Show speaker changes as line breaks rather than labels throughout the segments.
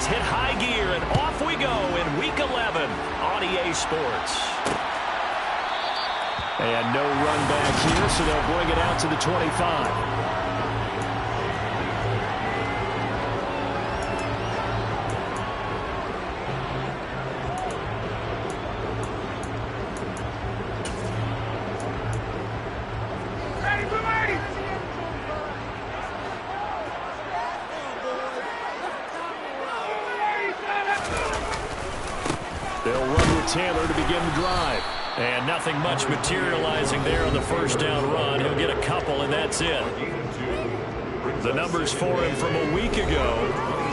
has hit high gear, and off we go in Week 11 on EA Sports. And no run back here, so they'll bring it out to the 25. They'll run with Taylor to begin the drive. And nothing much materializing there on the first down run. He'll get a couple, and that's it. The numbers for him from a week ago: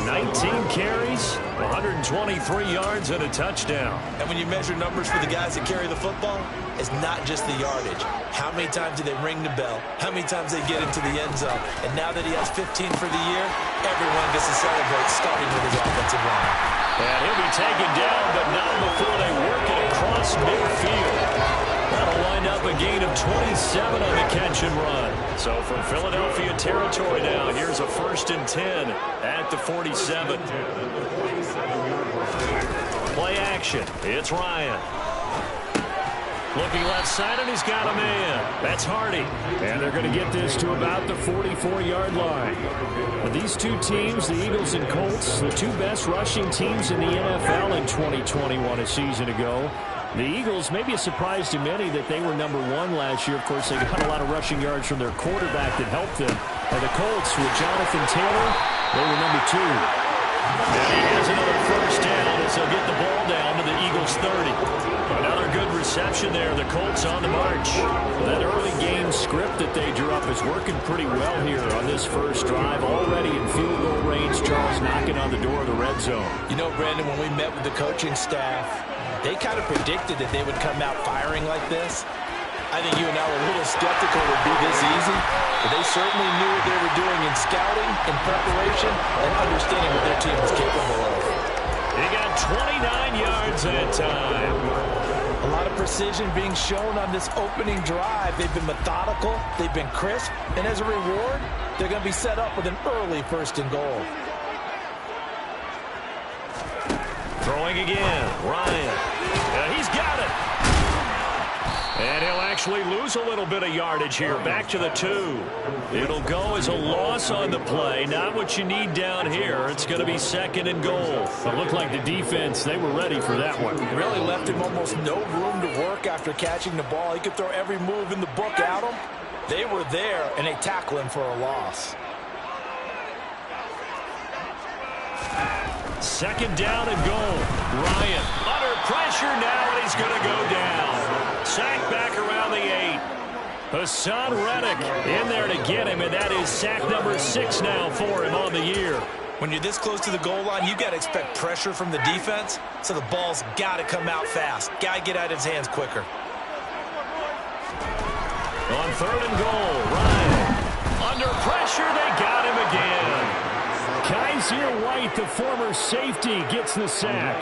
19 carries, 123 yards, and a touchdown.
And when you measure numbers for the guys that carry the football, it's not just the yardage. How many times do they ring the bell? How many times they get into the end zone? And now that he has 15 for the year, everyone gets to celebrate, starting with his offensive line.
And he'll be taken down, but not before they work it across midfield. That'll wind up a gain of 27 on the catch and run. So from Philadelphia territory now, here's a 1st and 10 at the 47. Play action. It's Ryan. Looking left side, and he's got a man. That's Hardy. And they're going to get this to about the 44-yard line. But these two teams, the Eagles and Colts, the two best rushing teams in the NFL in 2021 a season ago. The Eagles, maybe a surprise to many that they were number 1 last year. Of course, they got a lot of rushing yards from their quarterback that helped them. And the Colts, with Jonathan Taylor, they were number 2. And he has another first down as they'll get the ball down to the Eagles' 30. Another good reception there. The Colts on the march. That early game script that they drew up is working pretty well here on this first drive. Already in field goal range, Charles knocking on the door of the red zone.
You know, Brandon, when we met with the coaching staff, they kind of predicted that they would come out firing like this. I think you and I were a little skeptical it would be this easy, but they certainly knew what they were doing in scouting, in preparation, and understanding what their team was capable of.
He got 29 yards that time.
A lot of precision being shown on this opening drive. They've been methodical, they've been crisp, and as a reward, they're going to be set up with an early 1st and goal.
Throwing again, Ryan. He's got it. And he'll actually lose a little bit of yardage here. Back to the 2. It'll go as a loss on the play. Not what you need down here. It's going to be 2nd and goal. It looked like the defense, they were ready for that one.
Really left him almost no room to work after catching the ball. He could throw every move in the book at him. They were there, and they tackle him for a loss.
2nd down and goal. Ryan under pressure now, and he's going to go down. Sack back around the 8. Hassan Reddick in there to get him, and that is sack number 6 now for him on the year.
When you're this close to the goal line, you got to expect pressure from the defense, so the ball's got to come out fast. Got to get out of his hands quicker.
On 3rd and goal, Ryan under pressure. They got him again. Kaiser White, the former safety, gets the sack.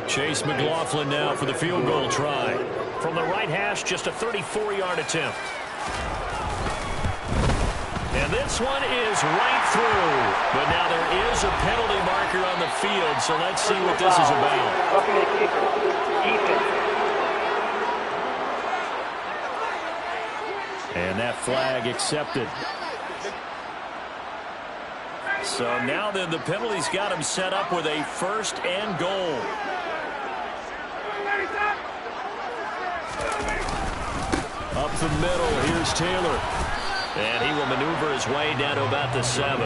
Chase McLaughlin now for the field goal try. From the right hash, just a 34-yard attempt. And this one is right through. But now there is a penalty marker on the field, so let's see what this is about. And that flag accepted. So now then the penalty's got him set up with a 1st and goal. Up the middle, here's Taylor. And he will maneuver his way down to about the 7.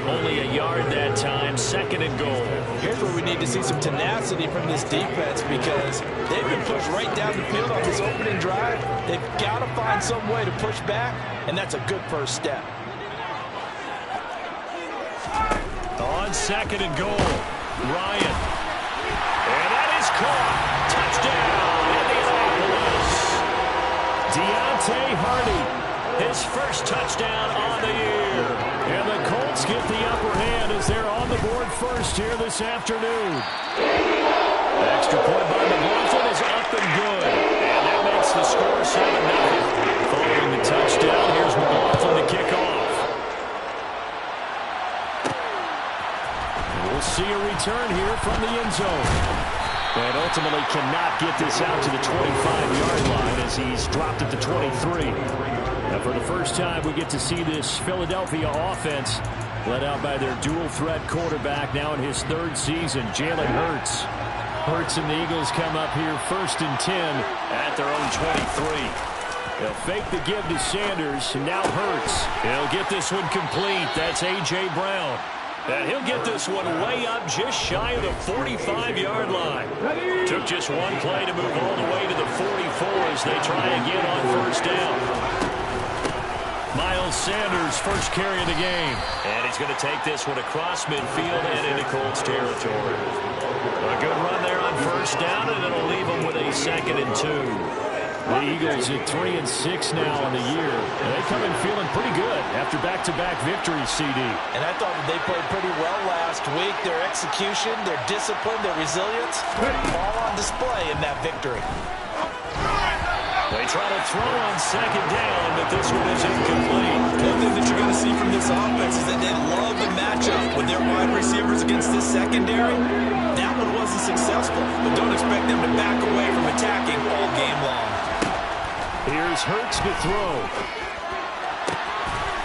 Only a yard that time, 2nd and goal.
Here's where we need to see some tenacity from this defense, because they've been pushed right down the field on this opening drive. They've got to find some way to push back, and that's a good first step.
On 2nd and goal, Ryan. And that is caught. Touchdown, Indianapolis. Deontay Hardy, his first touchdown on the year. And the Colts get the upper hand as they're on the board first here this afternoon. Extra point by McLaughlin is up and good. And that makes the score 7-0. Following the touchdown, here's McLaughlin to kick off. we'll see a return here from the end zone. And ultimately cannot get this out to the 25-yard line as he's dropped at the 23. Now for the first time, we get to see this Philadelphia offense led out by their dual-threat quarterback now in his third season, Jalen Hurts. Hurts and the Eagles come up here 1st and 10 at their own 23. They'll fake the give to Sanders, and now Hurts. He'll get this one complete. That's A.J. Brown. And he'll get this one way up just shy of the 45-yard line. Took just one play to move all the way to the 44 as they try again on 1st down. Miles Sanders first carry of the game. And he's going to take this one across midfield and into Colts territory. A good run there on 1st down, and it'll leave them with a 2nd and 2. The Eagles at 3 and 6 now on the year. And they come in feeling pretty good after back-to-back victories, CD.
And I thought that they played pretty well last week. Their execution, their discipline, their resilience, all on display in that victory.
They try to throw on 2nd down, but this one is incomplete.
One thing that you're going to see from this offense is that they love the matchup with their wide receivers against this secondary. That one wasn't successful, but don't expect them to back away from attacking all game long.
Here's Hurts to throw.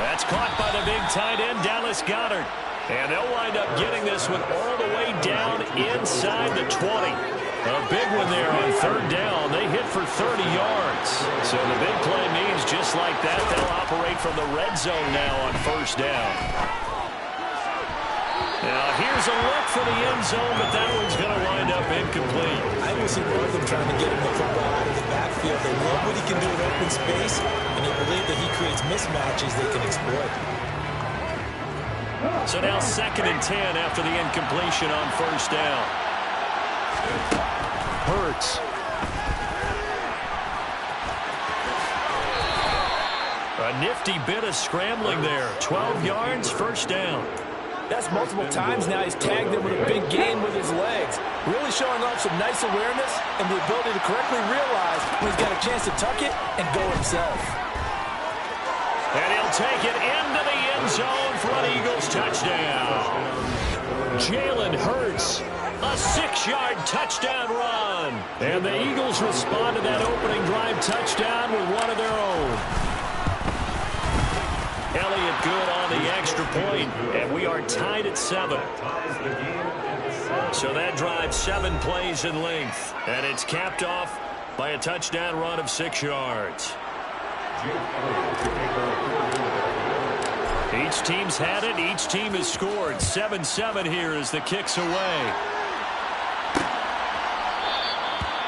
That's caught by the big tight end, Dallas Goedert. And they'll wind up getting this one all the way down inside the 20. A big one there on 3rd down. They hit for 30 yards. So the big play means just like that, they'll operate from the red zone now on 1st down. Now here's a look for the end zone, but that one's going to wind up incomplete.
I will see both of them trying to get him the football out of the backfield. They love what he can do in open space, and they believe that he creates mismatches they can exploit.
So now 2nd and 10 after the incompletion on 1st down. Hurts. A nifty bit of scrambling there. 12 yards, 1st down.
That's multiple times now. He's tagged them with a big gain with his legs. Really showing off some nice awareness and the ability to correctly realize when he's got a chance to tuck it and go himself.
And he'll take it into the end zone for an Eagles touchdown. Jalen Hurts, a 6-yard touchdown run. And the Eagles respond to that opening drive touchdown with one of their own. Elliott good on the extra point, and we are tied at 7. So that drive 7 plays in length, and it's capped off by a touchdown run of 6 yards. Each team's had it. Each team has scored. 7-7 here as the kick's away.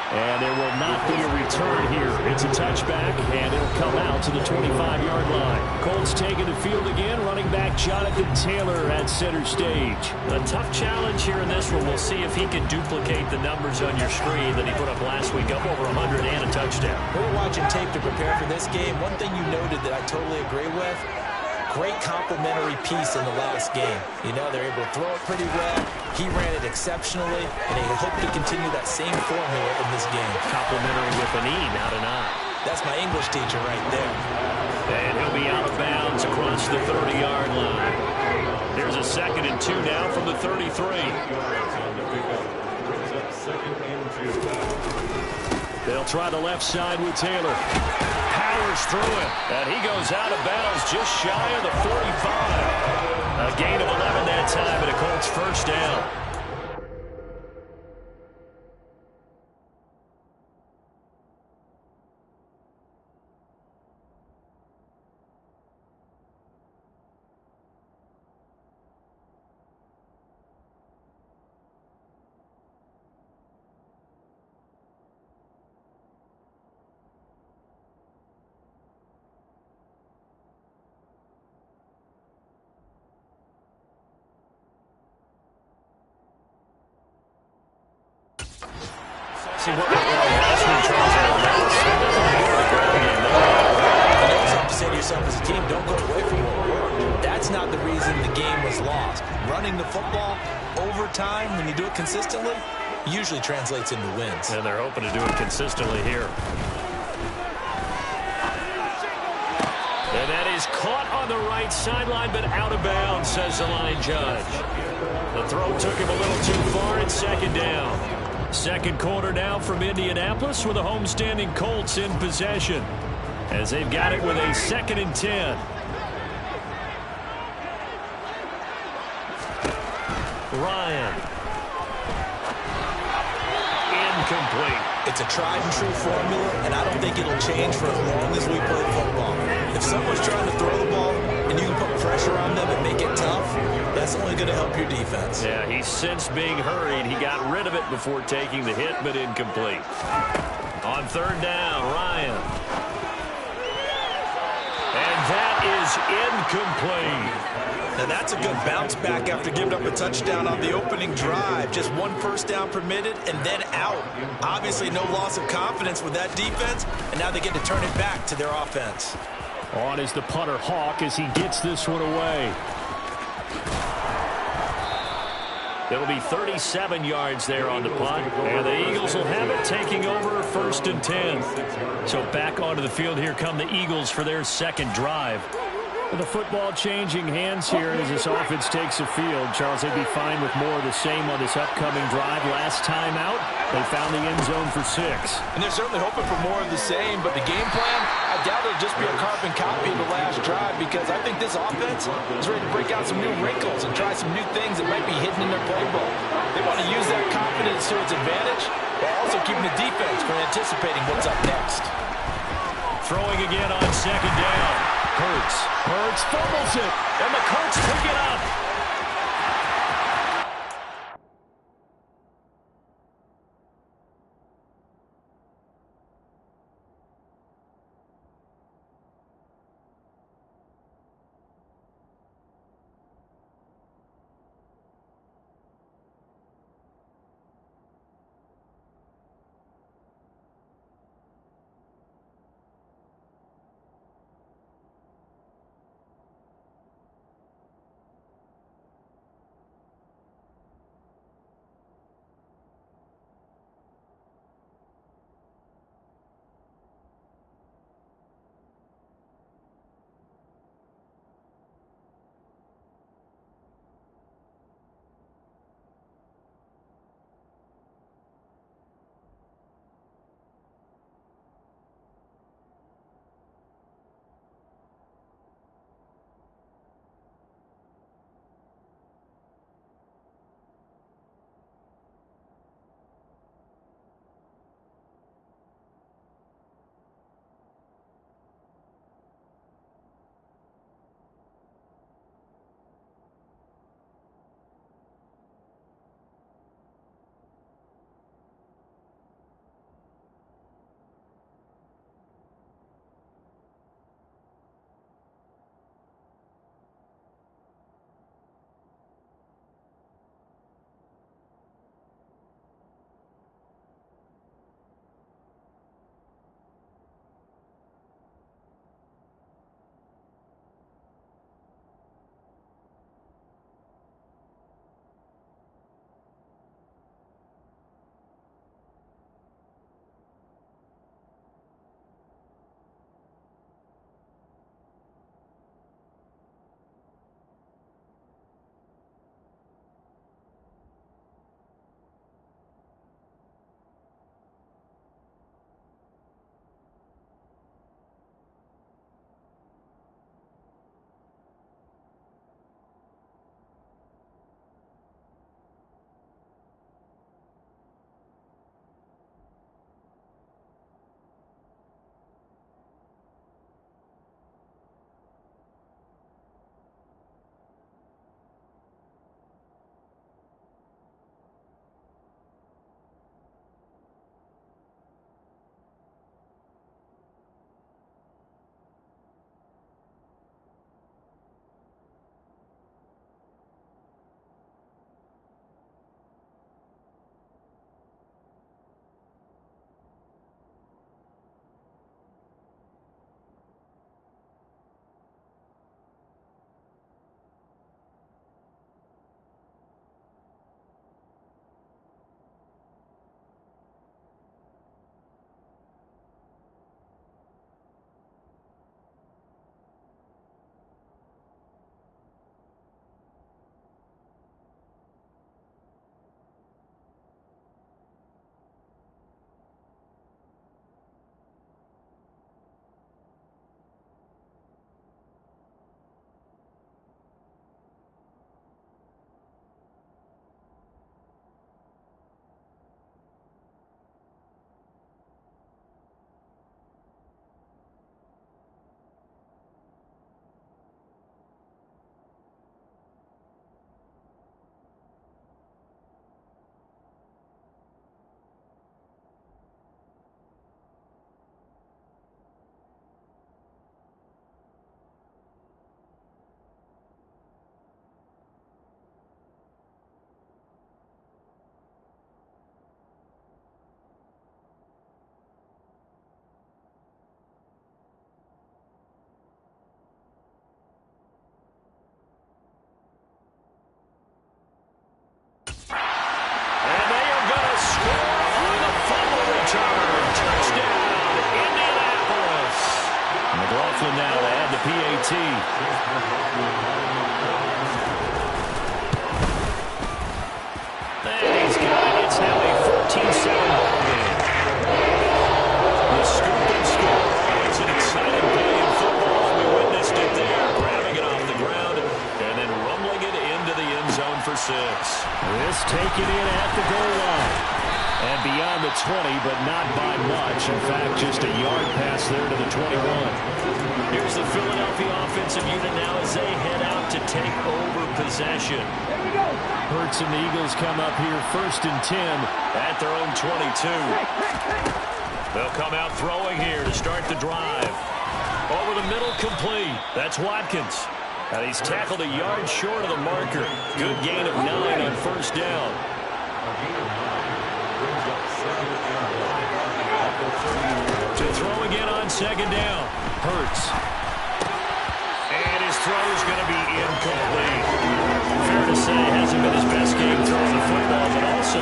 And there will not be a return here. It's a touchback, and it'll come out to the 25-yard line. Colts taking the field again. Running back Jonathan Taylor at center stage. A tough challenge here in this one. We'll see if he can duplicate the numbers on your screen that he put up last week, up over 100 and a touchdown.
We were watching tape to prepare for this game. One thing you noted that I totally agree with, great complementary piece in the last game. You know, they're able to throw it pretty well. He ran it exceptionally, and they hope to continue that same formula in this game.
Complimentary with an E, not an I.
That's my English teacher right there.
And he'll be out of bounds across the 30-yard line. There's a 2nd and 2 now from the 33. They'll try the left side with Taylor. Powers through it, and he goes out of bounds just shy of the 45. A gain of 11 that time, and a Colts 1st down. See what
to say to yourself as a team, don't go away from what worked. That's not the reason the game was lost. Running the football over time, when you do it consistently, usually translates into wins.
And they're hoping to do it consistently here. And that is caught on the right sideline, but out of bounds, says the line judge. The throw took him a little too far. It's second down. Second quarter now from Indianapolis with the homestanding Colts in possession, as they've got it with a 2nd and 10. Ryan. Incomplete.
It's a tried-and-true formula, and I don't think it'll change for as long as we play football. If someone's trying to throw the ball and you can put pressure on them and make it tough, that's only going to help your defense.
Yeah, he's since being hurried. He got rid of it before taking the hit, but incomplete. On 3rd down, Ryan. And that is incomplete.
Now that's a good bounce back after giving up a touchdown on the opening drive. Just 1 first down permitted and then out. Obviously no loss of confidence with that defense, and now they get to turn it back to their offense.
On is the punter Hawk as he gets this one away. It'll be 37 yards there on the punt, and the Eagles will have it, taking over 1st and 10. So back onto the field, here come the Eagles for their 2nd drive. The football changing hands here as this offense takes the field. Charles, they'd be fine with more of the same on this upcoming drive. Last time out, they found the end zone for 6.
And they're certainly hoping for more of the same, but the game plan, I doubt it'll just be a carbon copy of the last drive, because I think this offense is ready to break out some new wrinkles and try some new things that might be hidden in their playbook. They want to use that confidence to its advantage, while also keeping the defense from anticipating what's up next.
Throwing again on 2nd down. Hurts fumbles it, and the Colts pick it up. PAT. And he's got it. It's now a 14-7 ball game. The scoop and score. It's an exciting play in football. We witnessed it there, grabbing it off the ground and then rumbling it into the end zone for 6. This taken in at the goal line. And beyond the 20, but not by much. In fact, just a yard pass there to the 21. Here's the Philadelphia offensive unit now as they head out to take over possession. Hurts and the Eagles come up here 1st and 10 at their own 22. They'll come out throwing here to start the drive. Over the middle, complete. That's Watkins. And he's tackled a yard short of the marker. Good gain of 9 on 1st down. To throw again on 2nd down. Hurts. And his throw is going to be incomplete. Fair to say, hasn't been his best game throwing the football, but also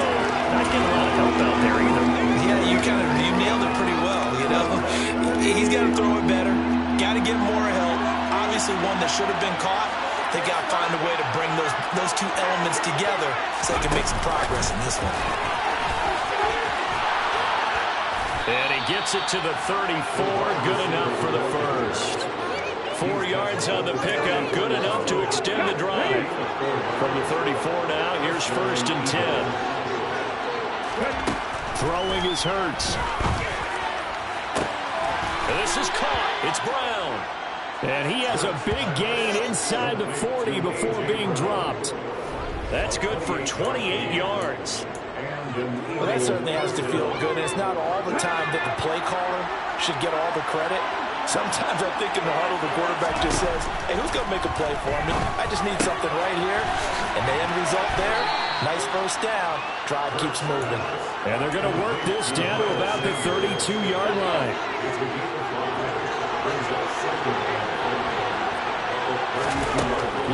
not getting a lot of help out there either.
Yeah, you nailed it pretty well, you know. He's got to throw it better. Got to get more help. Obviously one that should have been caught. They got to find a way to bring those two elements together so they can make some progress in this one.
And he gets it to the 34. Good enough for the first. 4 yards on the pickup. Good enough to extend the drive. From the 34 now, here's 1st and 10. Throwing is Hurts. This is caught. It's Brown. And he has a big gain inside the 40 before being dropped. That's good for 28 yards.
Well, that certainly has to feel good. It's not all the time that the play caller should get all the credit. Sometimes I think in the huddle, the quarterback just says, hey, who's going to make a play for me? I just need something right here. And the end result there, nice 1st down. Drive keeps moving.
And they're going to work this down to about the 32-yard line.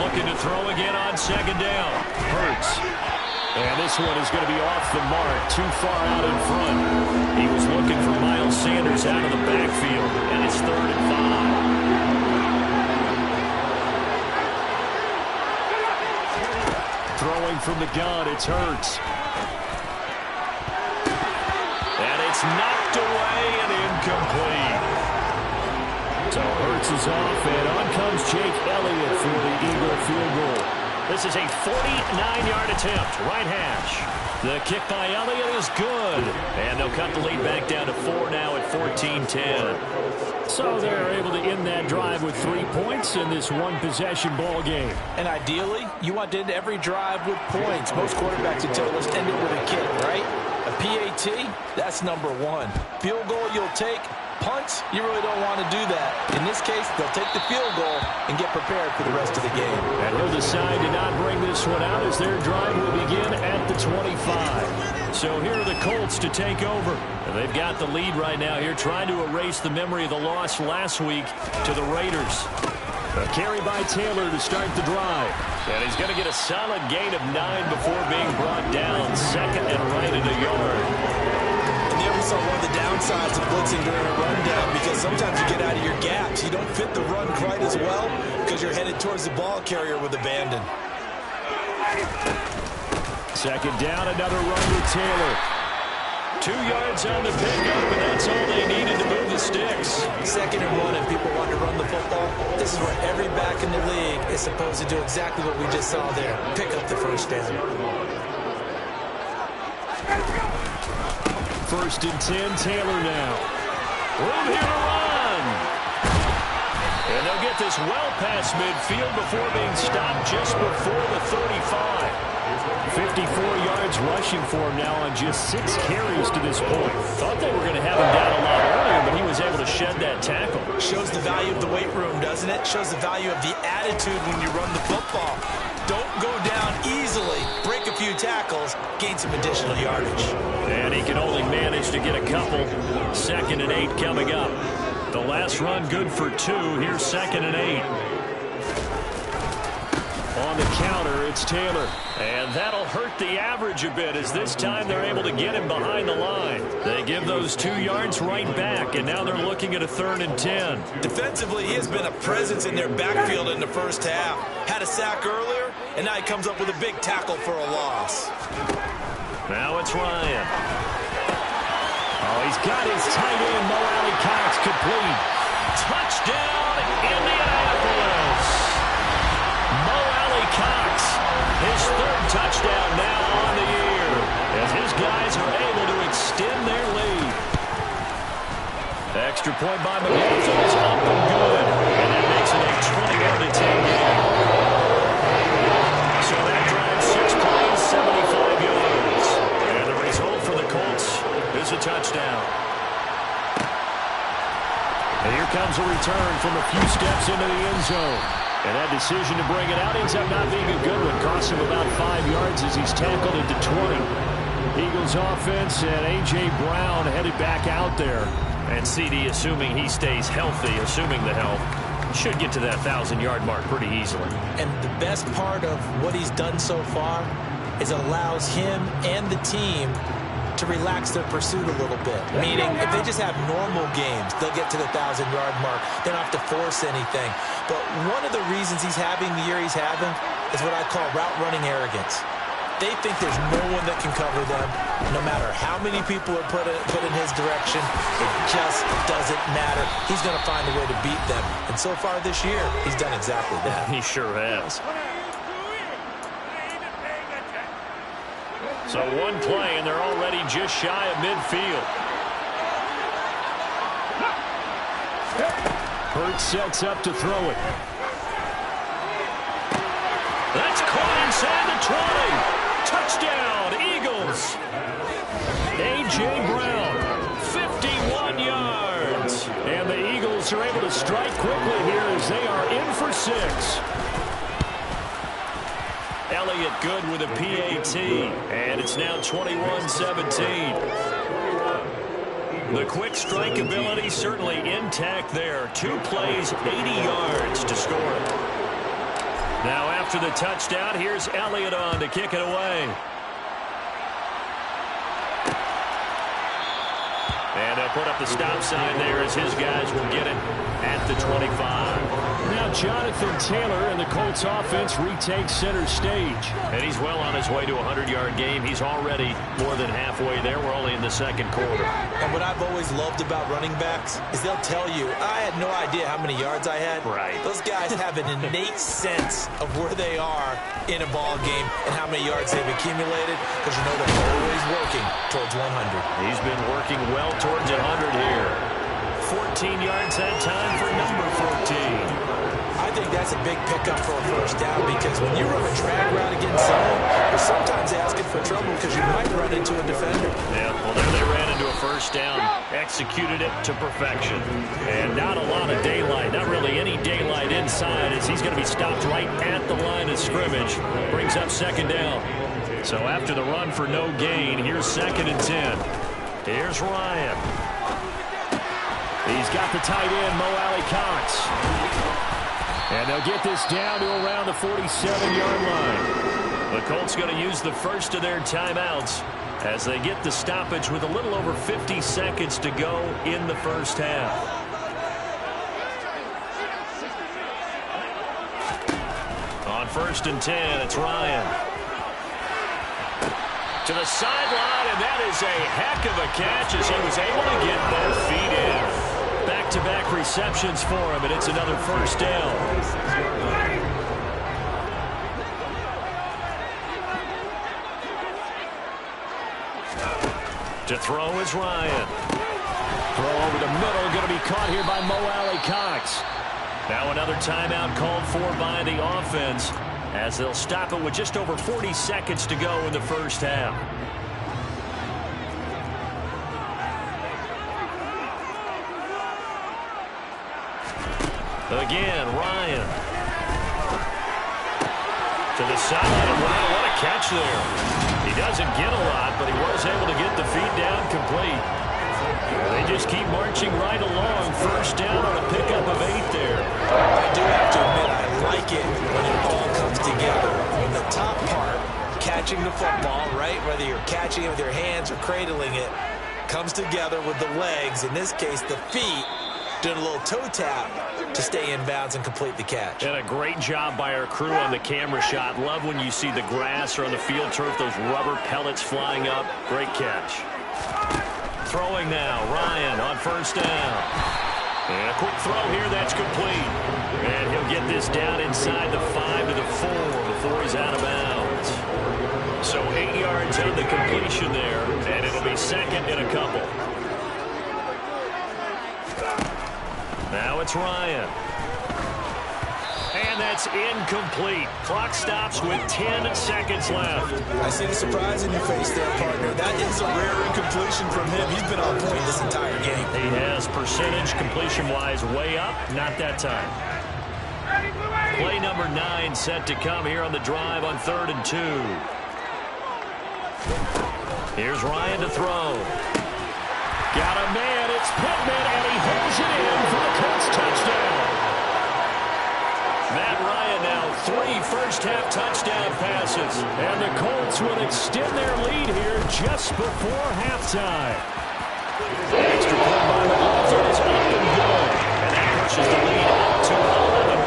Looking to throw again on 2nd down. Hurts. And this one is going to be off the mark, too far out in front. He was looking for Miles Sanders out of the backfield, and it's 3rd and 5. Throwing from the gun, it's Hurts. And it's knocked away and incomplete. So Hurts is off, and on comes Jake Elliott for the Eagle field goal. This is a 49-yard attempt, right hash. The kick by Elliott is good. And they'll cut the lead back down to 4 now at 14-10. So they're able to end that drive with 3 points in this one-possession ball game.
And ideally, you want to end every drive with points. Most quarterbacks would tell you, let's end it with a kick, right? A PAT, that's number 1. Field goal you'll take. Punts, you really don't want to do that. In this case, they'll take the field goal and get prepared for the rest of the game.
And he'll decide to not bring this one out as their drive will begin at the 25. So here are the Colts to take over. And they've got the lead right now here, trying to erase the memory of the loss last week to the Raiders. A carry by Taylor to start the drive. And he's going to get a solid gain of 9 before being brought down. 2nd and right at a yard.
Also, one of the downsides of blitzing during a rundown, because sometimes you get out of your gaps. You don't fit the run quite as well because you're headed towards the ball carrier with abandon.
2nd down, another run with Taylor. 2 yards on the pickup, and that's all they needed to move the sticks.
2nd and 1, if people want to run the football, this is where every back in the league is supposed to do exactly what we just saw there. Pick up the 1st down.
1st and 10, Taylor now. Room here to run. And they'll get this well past midfield before being stopped just before the 35. 54 yards rushing for him now on just 6 carries to this point. Thought they were going to have him down a lot earlier, but he was able to shed that tackle.
Shows the value of the weight room, doesn't it? Shows the value of the attitude when you run the football. Don't go down easily. Break a few tackles. Gain some additional yardage.
And he can only manage to get a couple. 2nd and 8 coming up. The last run good for 2. Here's 2nd and 8. on the counter, it's Taylor. And that'll hurt the average a bit as this time they're able to get him behind the line. They give those 2 yards right back, and now they're looking at a 3rd and 10.
Defensively, he has been a presence in their backfield in the first half. Had a sack earlier, and now he comes up with a big tackle for a loss.
Now it's Ryan. Oh, he's got his tight end, Mo Cox, complete. Touchdown, Indianapolis. Mo Cox, his 3rd touchdown now on the year, as his guys are able to extend their lead. Extra point by McLaughlin is up and good, and that makes it a 21-10 game. So that drives 6 plays, 75 yards. And the result for the Colts is a touchdown. And here comes a return from a few steps into the end zone. And that decision to bring it out ends up not being a good one. Costs him about 5 yards as he's tackled into 20. Eagles offense and A.J. Brown headed back out there. And CD, assuming he stays healthy, assuming the health, should get to that 1,000-yard mark pretty easily.
And the best part of what he's done so far is allows him and the team to relax their pursuit a little bit. Meaning, if they just have normal games, they'll get to the 1,000-yard mark. They don't have to force anything. But one of the reasons he's having the year he's having is what I call route-running arrogance. They think there's no one that can cover them. No matter how many people are put in his direction, it just doesn't matter. He's going to find a way to beat them. And so far this year, he's done exactly that.
He sure has. So one play, and they're already just shy of midfield. Hurts sets up to throw it. That's caught inside the 20. Touchdown, Eagles. A.J. Brown, 51 yards. And the Eagles are able to strike quickly here as they are in for 6. Elliott good with a PAT, and it's now 21-17. The quick strike ability certainly intact there. 2 plays, 80 yards to score it. Now after the touchdown, here's Elliott on to kick it away. And they'll put up the stop sign there as his guys will get it at the 25. Now Jonathan Taylor and the Colts offense retake center stage. And he's well on his way to a 100-yard game. He's already more than halfway there. We're only in the 2nd quarter.
And what I've always loved about running backs is they'll tell you, I had no idea how many yards I had.
Right.
Those guys have an innate sense of where they are in a ball game and how many yards they've accumulated, because you know they're always working towards 100.
He's been working well towards 100 here. 14 yards that time for number 14.
I think that's a big pickup for a first down, because when you run a drag route against someone, you're sometimes asking for trouble because you might run into a defender.
Yeah, well, there they ran into a first down, executed it to perfection. And not a lot of daylight, not really any daylight inside, as he's going to be stopped right at the line of scrimmage. Brings up 2nd down. So after the run for no gain, here's 2nd and 10. Here's Ryan. He's got the tight end, Mo Cox. And they'll get this down to around the 47-yard line. The Colts going to use the first of their timeouts as they get the stoppage with a little over 50 seconds to go in the first half. On 1st and 10, it's Ryan. To the sideline, and that is a heck of a catch as he was able to get both feet in. Back-to-back receptions for him, and it's another first down. To throw is Ryan. Throw over the middle, going to be caught here by Mo Cox. Now another timeout called for by the offense, as they'll stop it with just over 40 seconds to go in the first half. Again, Ryan. To the sideline. Wow, what a catch there. He doesn't get a lot, but he was able to get the feet down complete. They just keep marching right along. First down on a pickup of 8 there.
I do have to admit, I like it when it all comes together. When the top part, catching the football, right, whether you're catching it with your hands or cradling it, comes together with the legs, in this case the feet, doing a little toe tap to stay in bounds and complete the catch.
And a great job by our crew on the camera shot. Love when you see the grass or on the field turf, those rubber pellets flying up. Great catch. Throwing now, Ryan on first down. And a quick throw here, that's complete. And he'll get this down inside the 5 to the 4 before he's out of bounds. So 8 yards on the completion there, and it'll be second and a couple. Now it's Ryan. And that's incomplete. Clock stops with 10 seconds left.
I see the surprise in your face there, partner. That is a rare incompletion from him. He's been on point this entire game.
He has percentage completion-wise way up. Not that time. Play number 9 set to come here on the drive on 3rd and 2. Here's Ryan to throw. Got a man. It's Pittman, and he holds it in for the Colts touchdown. Matt Ryan now 3 first-half touchdown passes. And the Colts will extend their lead here just before halftime. Extra point by McLaughlin is up and good. And that pushes the lead up to 11.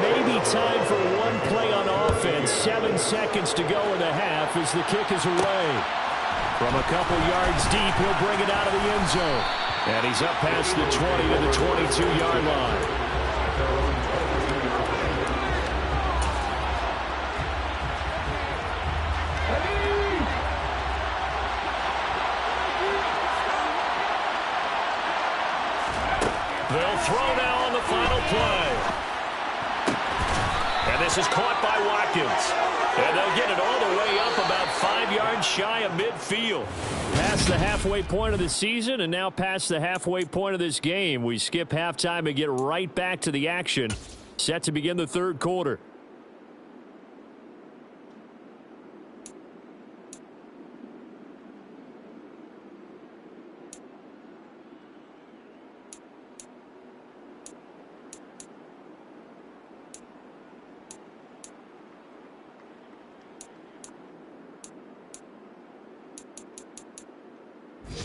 Maybe time for one play on offense. 7 seconds to go in the half as the kick is away. From a couple yards deep, he'll bring it out of the end zone. And he's up past the 20 to the 22-yard line. They'll throw now on the final play. And this is caught by Watkins. And they'll get it all the way up about 5 yards shy of midfield. Past the halfway point of the season and now past the halfway point of this game. We skip halftime and get right back to the action. Set to begin the third quarter.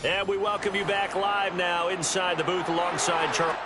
And we welcome you back live now inside the booth alongside Charles.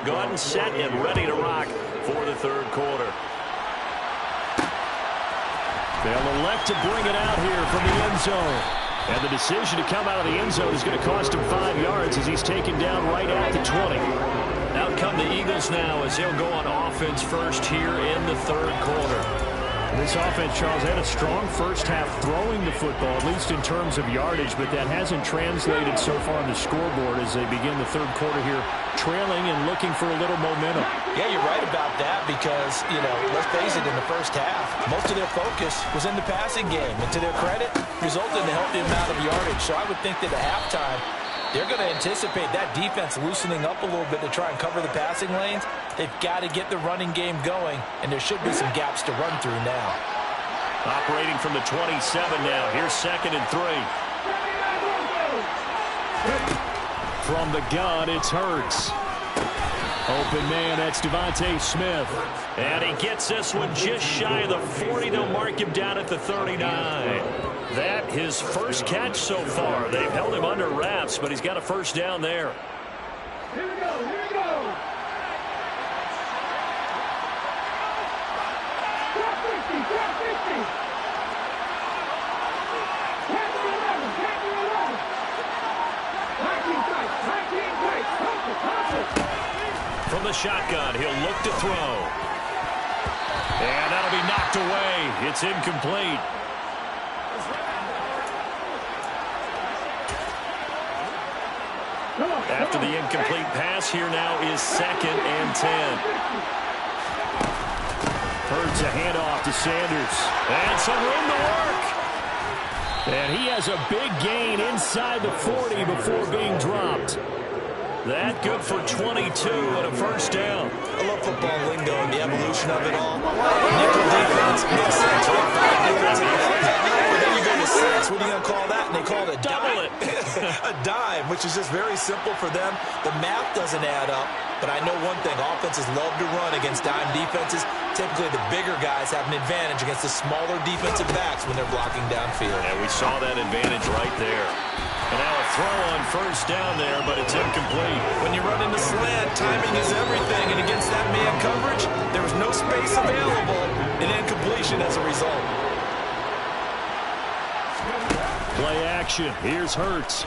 go ahead and set and ready to rock for the third quarter. They'll elect to bring it out here from the end zone. And the decision to come out of the end zone is going to cost him 5 yards as he's taken down right at the 20. Out come the Eagles now as they'll go on offense first here in the third quarter. This offense, Charles, had a strong first half throwing the football, at least in terms of yardage, but that hasn't translated so far on the scoreboard as they begin the third quarter here, trailing and looking for a little momentum.
Yeah, you're right about that because, let's face it, in the first half, most of their focus was in the passing game. And to their credit, resulted in a healthy amount of yardage. So I would think that at halftime, they're going to anticipate that defense loosening up a little bit to try and cover the passing lanes. They've got to get the running game going, and there should be some gaps to run through now.
Operating from the 27 now. Here's 2nd and 3. From the gun, it's Hurts. Open man, that's Devontae Smith. And he gets this one just shy of the 40. They'll mark him down at the 39. That his first catch so far. They've held him under wraps, but he's got a first down there.
Here we go, here we go. Top 50, top 50. Tag me 11, tag me 11. High team tight,
From the shotgun, he'll look to throw. And that'll be knocked away. It's incomplete. After the incomplete pass, here now is 2nd and 10. Hurts a handoff to Sanders. And some room to work. And he has a big gain inside the 40 before being dropped. That good for 22 and a first down.
I love football lingo and the evolution of it all. Nickel defense makes sense, right? 5 defense. But then you go to 6. What are you going to call that? And they call it a dime. A dime, which is just very simple for them. The math doesn't add up. But I know one thing. Offenses love to run against dime defenses. Typically, the bigger guys have an advantage against the smaller defensive backs when they're blocking downfield.
And we saw that advantage right there. And now a throw on first down there, but it's incomplete.
When you run into slant, timing is everything. And against that man coverage, there was no space available. And incompletion as a result.
Play action. Here's Hurts.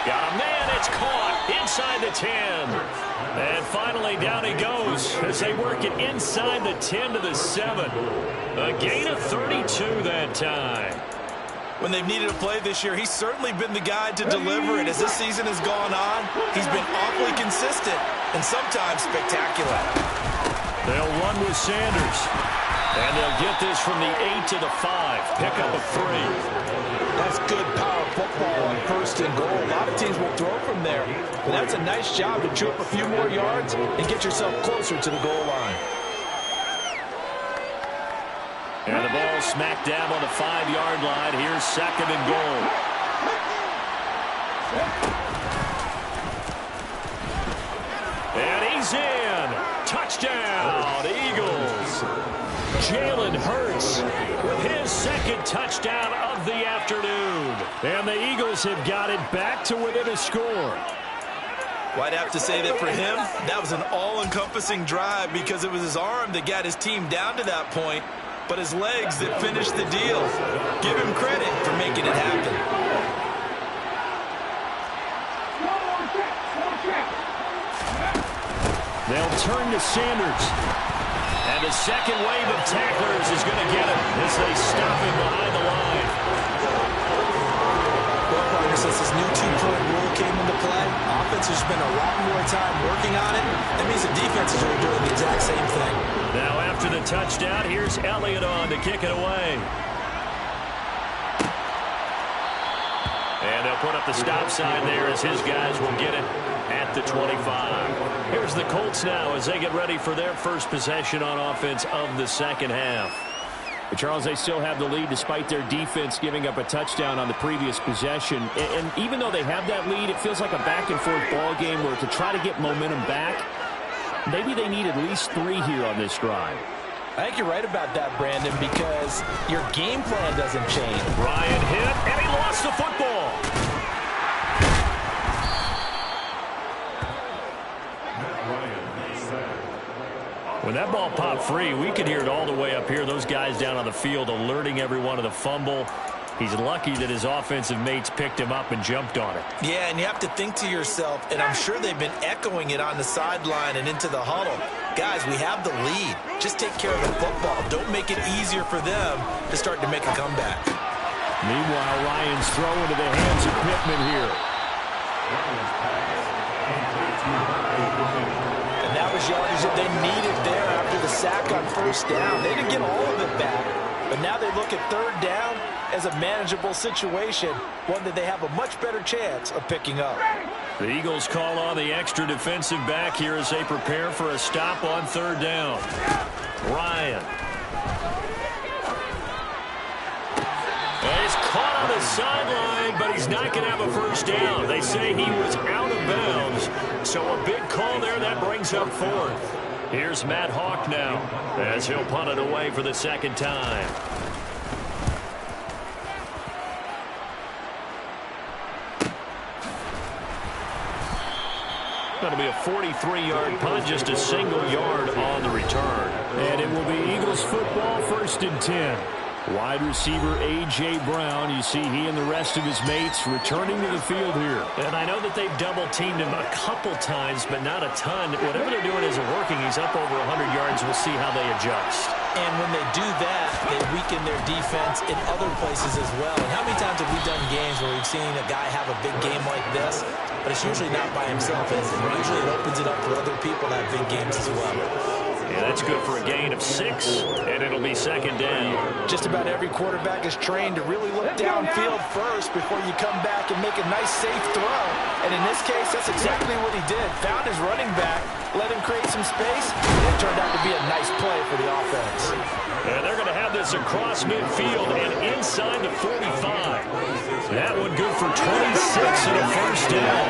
Got a man. It's caught inside the 10. And finally, down he goes as they work it inside the 10 to the 7. A gain of 32 that time.
When they've needed a play this year, he's certainly been the guy to deliver it. As this season has gone on, he's been awfully consistent and sometimes spectacular.
They'll run with Sanders. And they'll get this from the 8 to the 5. Pick up a 3.
That's good power football on 1st and goal. A lot of teams will throw from there. But that's a nice job to chew up a few more yards and get yourself closer to the goal line.
And the ball smack dab on the 5-yard line. Here's 2nd and goal. And he's in. Touchdown, Eagles. Jalen Hurts with his 2nd touchdown of the afternoon. And the Eagles have got it back to within a score.
Well, I'd have to say that for him, that was an all-encompassing drive because it was his arm that got his team down to that point, but his legs that finished the deal. Give him credit for making it happen.
They'll turn to Sanders. And the second wave of tacklers is going to get him as they stop him behind the line.
Well, partner, since this new two-point rule came into play, offense has spent a lot more time working on it. That means the defenses are doing the exact same thing.
Now after the touchdown, here's Elliott on to kick it away. And they'll put up the stop sign there as his guys will get it at the 25. Here's the Colts now as they get ready for their first possession on offense of the second half. But Charles, they still have the lead despite their defense giving up a touchdown on the previous possession. And even though they have that lead, it feels like a back-and-forth ball game where to try to get momentum back, maybe they need at least 3 here on this drive.
I think you're right about that, Brandon, because your game plan doesn't change.
Ryan hit, and he lost the football. When that ball popped free, we could hear it all the way up here. Those guys down on the field alerting everyone of the fumble. He's lucky that his offensive mates picked him up and jumped on it.
Yeah, and you have to think to yourself, and I'm sure they've been echoing it on the sideline and into the huddle. Guys, we have the lead. Just take care of the football. Don't make it easier for them to start to make a comeback.
Meanwhile, Ryan's throw into the hands of Pittman here.
And that was yardage that they needed there after the sack on first down. They didn't get all of it back, but now they look at third down as a manageable situation, one that they have a much better chance of picking up.
The Eagles call on the extra defensive back here as they prepare for a stop on third down. Ryan. And he's caught on the sideline, but he's not going to have a first down. They say he was out of bounds, so a big call there that brings up fourth. Here's Matt Hawk now as he'll punt it away for the second time. That'll be a 43-yard punt, just a single yard on the return. And it will be Eagles football, 1st and 10. Wide receiver A.J. Brown, you see he and the rest of his mates returning to the field here. And I know that they've double-teamed him a couple times, but not a ton. Whatever they're doing isn't working. He's up over 100 yards. We'll see how they adjust.
And when they do that, they weaken their defense in other places as well. And how many times have we done games where we've seen a guy have a big game like this, but it's usually not by himself, is it? Usually it opens it up for other people to have big games as well.
Yeah, that's good for a gain of 6, and it'll be second down.
Just about every quarterback is trained to really look downfield first before you come back and make a nice, safe throw. And in this case, that's exactly what he did. Found his running back, let him create some space, and it turned out to be a nice play for the offense.
And they're going to have this across midfield and inside the 45. That one good for 26 and a first down.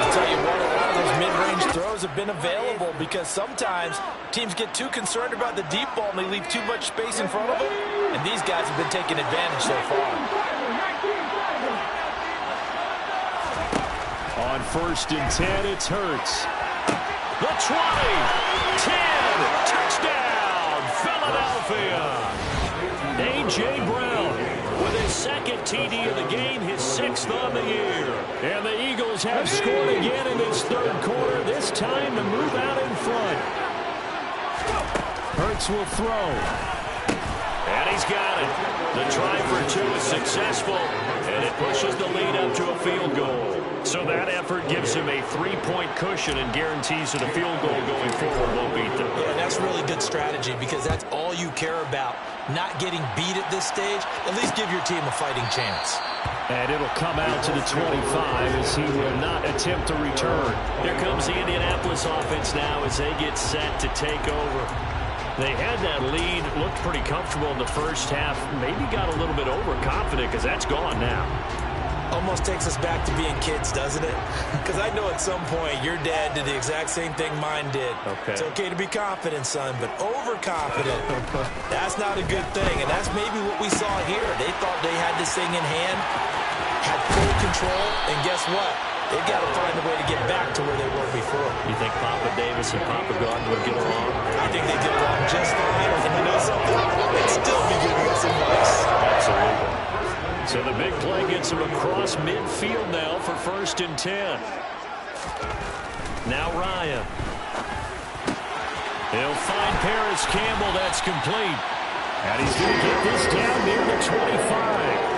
I'll tell you what, a lot of those mid-range throws have been available because sometimes teams get too concerned about the deep ball and they leave too much space in front of them. And these guys have been taking advantage so far.
On 1st and 10, it's Hurts. The 20, 10, touchdown, Philadelphia. A.J. Brown with his second TD of the game, his 6th on the year. And the Eagles have scored again in this third quarter, this time to move out in front. Hurts will throw. And he's got it. The try for 2 is successful, and it pushes the lead up to a field goal. So that effort gives him a 3-point cushion and guarantees that a field goal going forward won't beat them.
Yeah, that's really good strategy because that's all you care about. Not getting beat at this stage, at least give your team a fighting chance.
And it'll come out to the 25 as he will not attempt to return. Here comes the Indianapolis offense now as they get set to take over. They had that lead, looked pretty comfortable in the first half, maybe got a little bit overconfident because that's gone now.
Almost takes us back to being kids, doesn't it? Because I know at some point your dad did the exact same thing mine did.
Okay.
It's okay to be confident, son, but overconfident, that's not a good thing. And that's maybe what we saw here. They thought they had this thing in hand, had full control, and guess what? They've got to find a way to get back to where they were before.
You think Papa Davis and Papa Gordon would get along?
I think they get along just fine. And you know something? They'd still be giving us advice.
Absolutely. So the big play gets him across midfield now for 1st and 10. Now Ryan. He'll find Paris Campbell. That's complete. And he's going to get this down near the 25.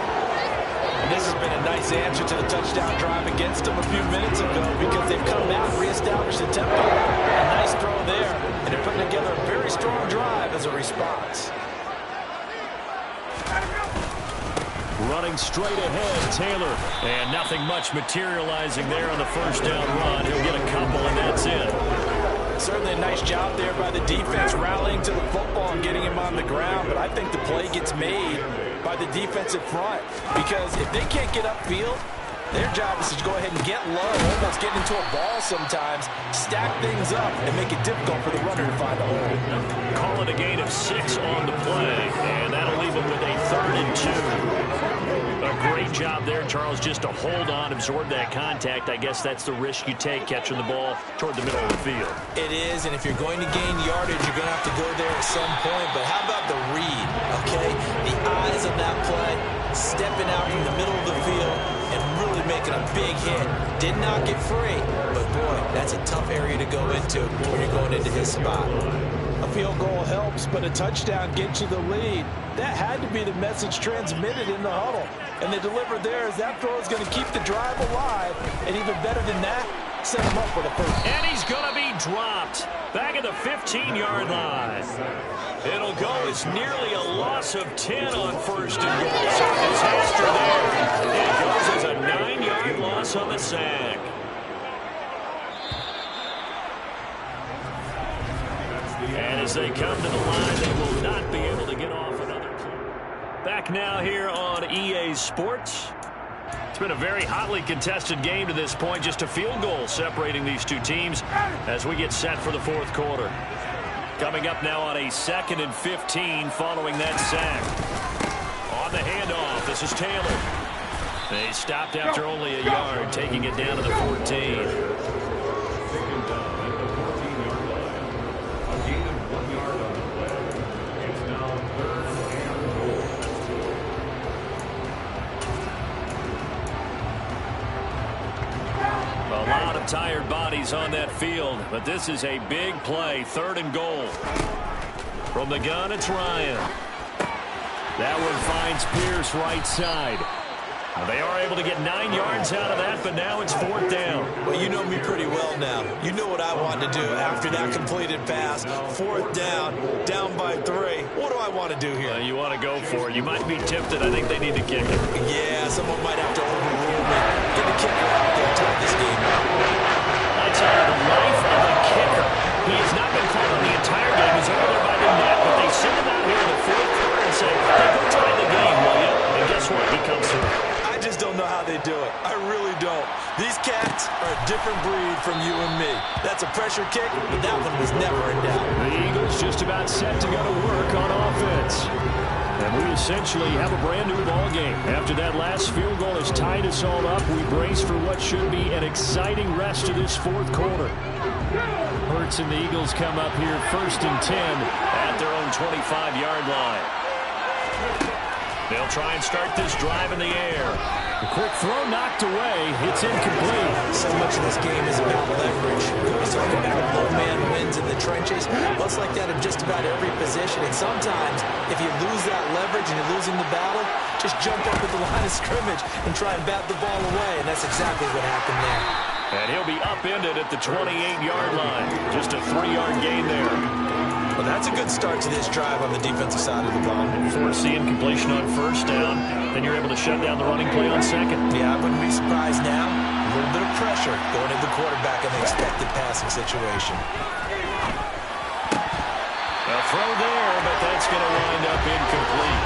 This has been a nice answer to the touchdown drive against them a few minutes ago because they've come out and reestablished the tempo. A nice throw there, and they're putting together a very strong drive as a response.
Running straight ahead, Taylor. And nothing much materializing there on the first down run. He'll get a couple, and that's it.
Certainly a nice job there by the defense rallying to the football and getting him on the ground, but I think the play gets made by the defensive front because if they can't get upfield, their job is to go ahead and get low, almost get into a ball sometimes, stack things up, and make it difficult for the runner to find a hole.
Call it a gain of 6 on the play, and that'll leave him with a 3rd and 2. A great job there, Charles, just to hold on, absorb that contact. I guess that's the risk you take catching the ball toward the middle of the field.
It is, and if you're going to gain yardage, you're going to have to go there at some point. But how about the read, okay? The eyes on that play, stepping out from the middle of the field and really making a big hit. Did not get free, but boy, that's a tough area to go into when you're going into his spot.
A field goal helps, but a touchdown gets you the lead. That had to be the message transmitted in the huddle. And they delivered there as that throw is going to keep the drive alive. And even better than that, set him up with a first.
And he's going to be dropped back at the 15-yard line. It'll go as nearly a loss of 10 on first and goal. So disaster there. It goes as a 9-yard loss on the sack. And as they come to the line, they will not be able to get off another play. Back now here on EA Sports. It's been a very hotly contested game to this point. Just a field goal separating these two teams as we get set for the fourth quarter. Coming up now on a 2nd and 15 following that sack. On the handoff, this is Taylor. They stopped after only a yard, taking it down to the 14. A lot of tired bodies on that field, but this is a big play, 3rd and goal. From the gun, it's Ryan. That one finds Pierce right side. They are able to get 9 yards out of that, but now it's 4th down.
Well, you know me pretty well now. You know what I want to do after that completed pass. 4th down, down by 3. What do I want to do here?
You want to go for it. You might be tempted. I think they need to kick it.
Yeah, someone might have to overrule me. Get the kicker out there, tie this game up.
I tell you, the life of a kicker. He has not been called on the entire game. He's over there by the net, but they send him out here in the 4th quarter and say, hey, go tie the game, will you? And guess what? He comes through.
I just don't know how they do it. I really don't. These cats are a different breed from you and me. That's a pressure kick, but that one was never in doubt.
The Eagles just about set to go to work on offense. And we essentially have a brand new ball game. After that last field goal has tied us all up, we brace for what should be an exciting rest of this 4th quarter. Hurts and the Eagles come up here 1st and 10 at their own 25-yard line. They'll try and start this drive in the air. The quick throw knocked away. It's incomplete.
So much of this game is about leverage. We always talk about low man wins in the trenches. Well, it's like that in just about every position. And sometimes, if you lose that leverage and you're losing the battle, just jump up at the line of scrimmage and try and bat the ball away. And that's exactly what happened there.
And he'll be upended at the 28-yard line. Just a 3-yard gain there.
Well, that's a good start to this drive on the defensive side of the ball.
Force the incompletion on 1st down. Then you're able to shut down the running play on 2nd.
Yeah, I wouldn't be surprised now. A little bit of pressure going into the quarterback in the expected passing situation.
A throw there, but that's going to wind up incomplete.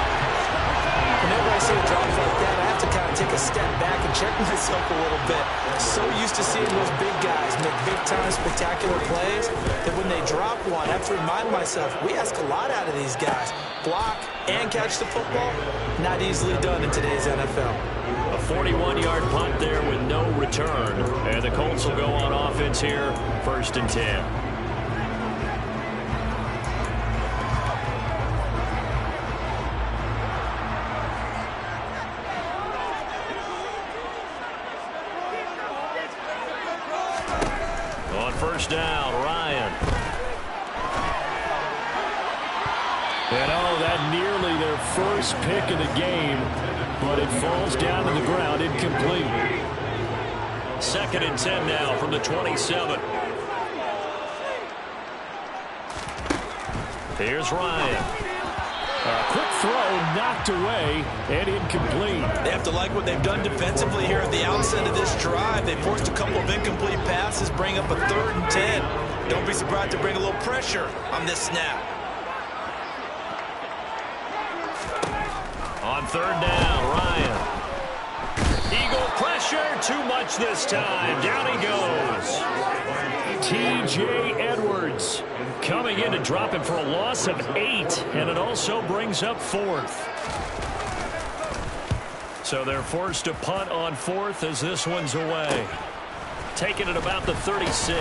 Whenever I see a drive like that, I have to kind of take a step back and check myself a little bit. So used to seeing those big guys make big-time spectacular plays that when they drop one, I have to remind myself, we ask a lot out of these guys. Block and catch the football, not easily done in today's NFL.
A 41-yard punt there with no return. And the Colts will go on offense here, 1st and 10. On 1st down, Ryan. And that nearly their first pick of the game, but it falls down to the ground incomplete. 2nd and 10 now from the 27. Here's Ryan. A quick throw knocked away and incomplete.
They have to like what they've done defensively here at the outset of this drive. They forced a couple of incomplete passes, bring up a 3rd and 10. Don't be surprised to bring a little pressure on this snap.
On 3rd down, Ryan. Eagle pressure, too much this time. Down he goes. T.J. Edwards coming in to drop him for a loss of 8, and it also brings up 4th. So they're forced to punt on fourth as this one's away. Taking it about the 36.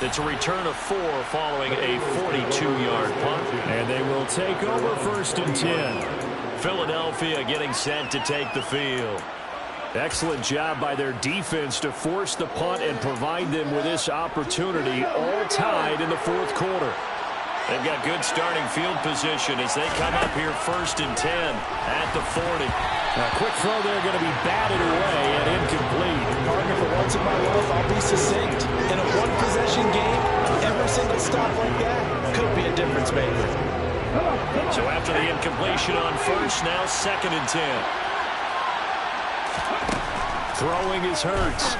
It's a return of 4 following a 42-yard punt. And they will take over 1st and 10. Philadelphia getting set to take the field. Excellent job by their defense to force the punt and provide them with this opportunity, all tied in the 4th quarter. They've got good starting field position as they come up here 1st and 10 at the 40. A quick throw there going to be batted away and incomplete.
Partner, for once in my life, I'll be succinct. In a one-possession game, every single stop like that could be a difference maker.
So after the incompletion on 1st, now 2nd and 10. Throwing is Hurts.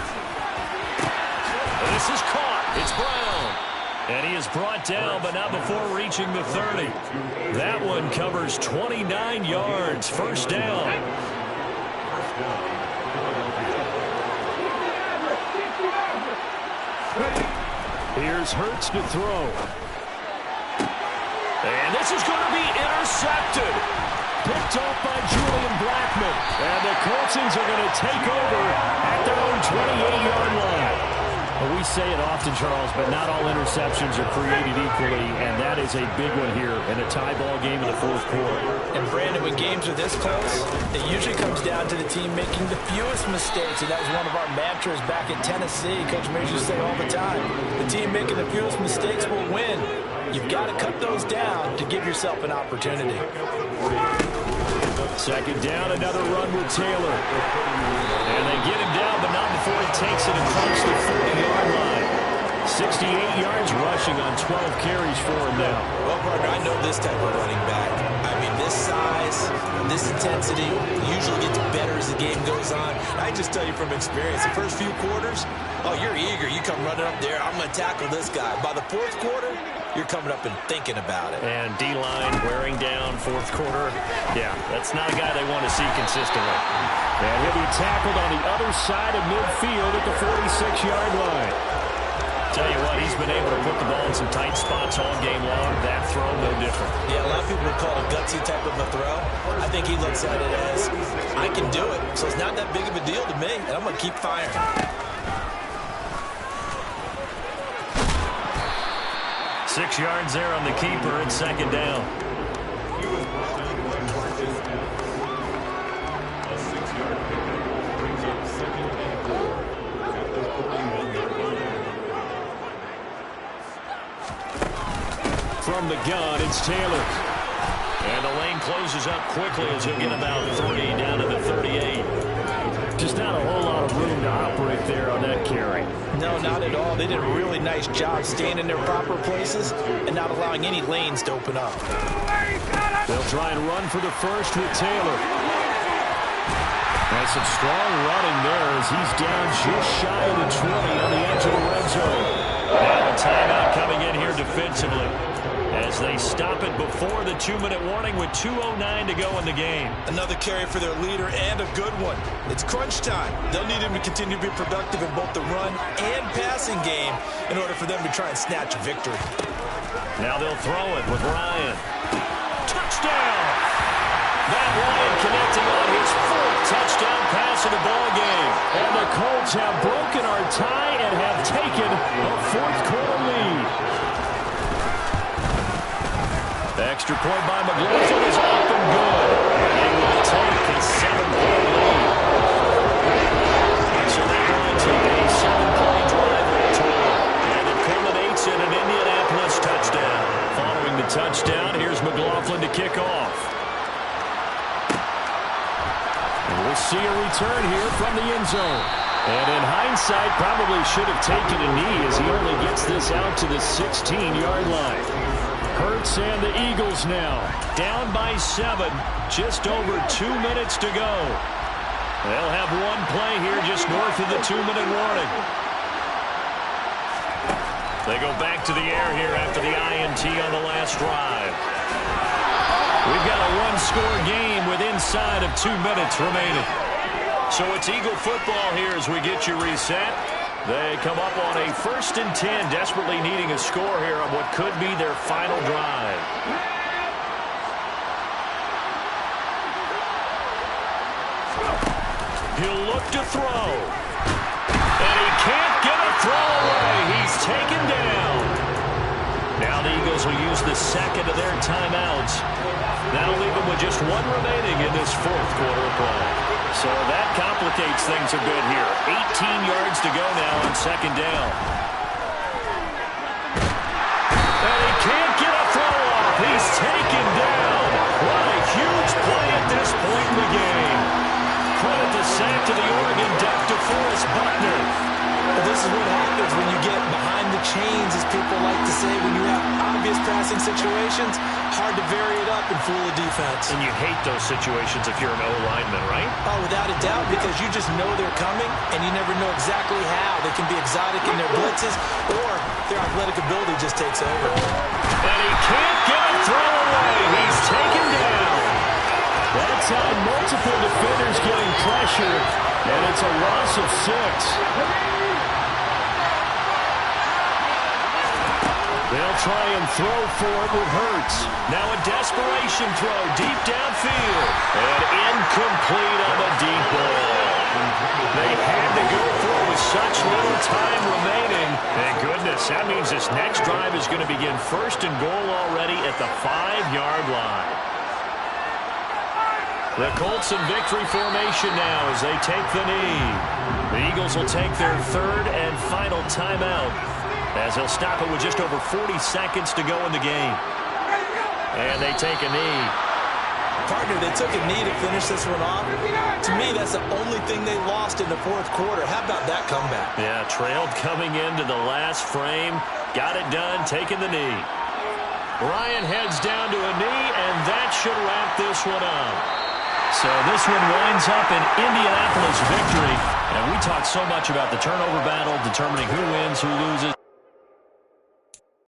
This is caught. It's Brown. And he is brought down, but not before reaching the 30. That one covers 29 yards. 1st down. Here's Hurts to throw. And this is going to be intercepted. Picked off by Julian Blackmon. And the Coltsons are going to take over at their own 28-yard line. Well, we say it often, Charles, but not all interceptions are created equally, and that is a big one here in a tie ball game in the 4th quarter.
And, Brandon, when games are this close, it usually comes down to the team making the fewest mistakes, and that was one of our mantras back at Tennessee. Coach Mays used to say all the time, the team making the fewest mistakes will win. You've got to cut those down to give yourself an opportunity.
2nd down, another run with Taylor. And they get him down, but not before he takes it across the 40-yard line. 68 yards rushing on 12 carries for him now.
Well, partner, I know this type of running back. I mean, this size, this intensity usually gets better as the game goes on. I just tell you from experience, the first few quarters, oh, you're eager. You come running up there, I'm going to tackle this guy. By the 4th quarter, you're coming up and thinking about it.
And D-line wearing down 4th quarter. Yeah, that's not a guy they want to see consistently. And he'll be tackled on the other side of midfield at the 46-yard line. Tell you what, he's been able to put the ball in some tight spots all game long. That throw, no different.
Yeah, a lot of people would call it a gutsy type of a throw. I think he looks at it as, I can do it, so it's not that big of a deal to me, and I'm going to keep firing.
Six yards there on the keeper and 2nd down. From the gun, it's Taylor. And the lane closes up quickly as he'll get about 3 down to the 38. Just not a whole lot of room to operate there on that carry.
No, not at all. They did a really nice job staying in their proper places and not allowing any lanes to open up.
They'll try and run for the 1st with Taylor. And some strong running there as he's down just shy of the 20 on the edge of the red zone. Now a timeout coming in here defensively as they stop it before the 2-minute warning with 2:09 to go in the game.
Another carry for their leader and a good one. It's crunch time. They'll need him to continue to be productive in both the run and passing game in order for them to try and snatch a victory.
Now they'll throw it with Ryan. Touchdown! Matt Ryan connecting on his 4th touchdown pass of the ball game. And the Colts have broken our tie and have taken a 4th quarter lead. The extra point by McLaughlin is up and good. They will take a 7-point lead. So they go into a 7-play drive total. And it culminates in an Indianapolis touchdown. Following the touchdown, here's McLaughlin to kick off. And we'll see a return here from the end zone. And in hindsight, probably should have taken a knee as he only gets this out to the 16-yard line. Hurts and the Eagles now down by 7, just over 2 minutes to go. They'll have one play here just north of the 2-minute warning. They go back to the air here after the INT on the last drive. We've got a one-score game with inside of 2 minutes remaining. So it's Eagle football here as we get you reset. They come up on a 1st and 10, desperately needing a score here on what could be their final drive. He'll look to throw. And he can't get a throw away. He's taken down. Now the Eagles will use the second of their timeouts. That'll leave them with just one remaining in this fourth quarter of play. So that complicates things a bit here. 18 yards to go now on second down. And he can't get a throw off. He's taken down. What a huge play at this point in the game. Credit the sack to the Oregon Duck, DeForest Buckner.
But this is what happens when you get behind the chains, as people like to say. When you have obvious passing situations, hard to vary it up and fool the defense.
And you hate those situations if you're an O-lineman, right?
Oh, without a doubt, because you just know they're coming, and you never know exactly how. They can be exotic in their blitzes, or their athletic ability just takes over.
And he can't get a throw away. He's taken down. That's on multiple defenders getting pressure, and it's a loss of 6. They'll try and throw for it with Hurts. Now a desperation throw deep downfield. And incomplete on the deep ball. They had to go for it with such little time remaining. Thank goodness. That means this next drive is going to begin first and goal already at the 5-yard line. The Colts in victory formation now as they take the knee. The Eagles will take their third and final timeout, as they'll stop it with just over 40 seconds to go in the game. And they take a knee.
Partner, they took a knee to finish this one off. To me, that's the only thing they lost in the fourth quarter. How about that comeback?
Yeah, trailed coming into the last frame. Got it done, taking the knee. Ryan heads down to a knee, and that should wrap this one up. So this one winds up an Indianapolis victory. And we talked so much about the turnover battle, determining who wins, who loses.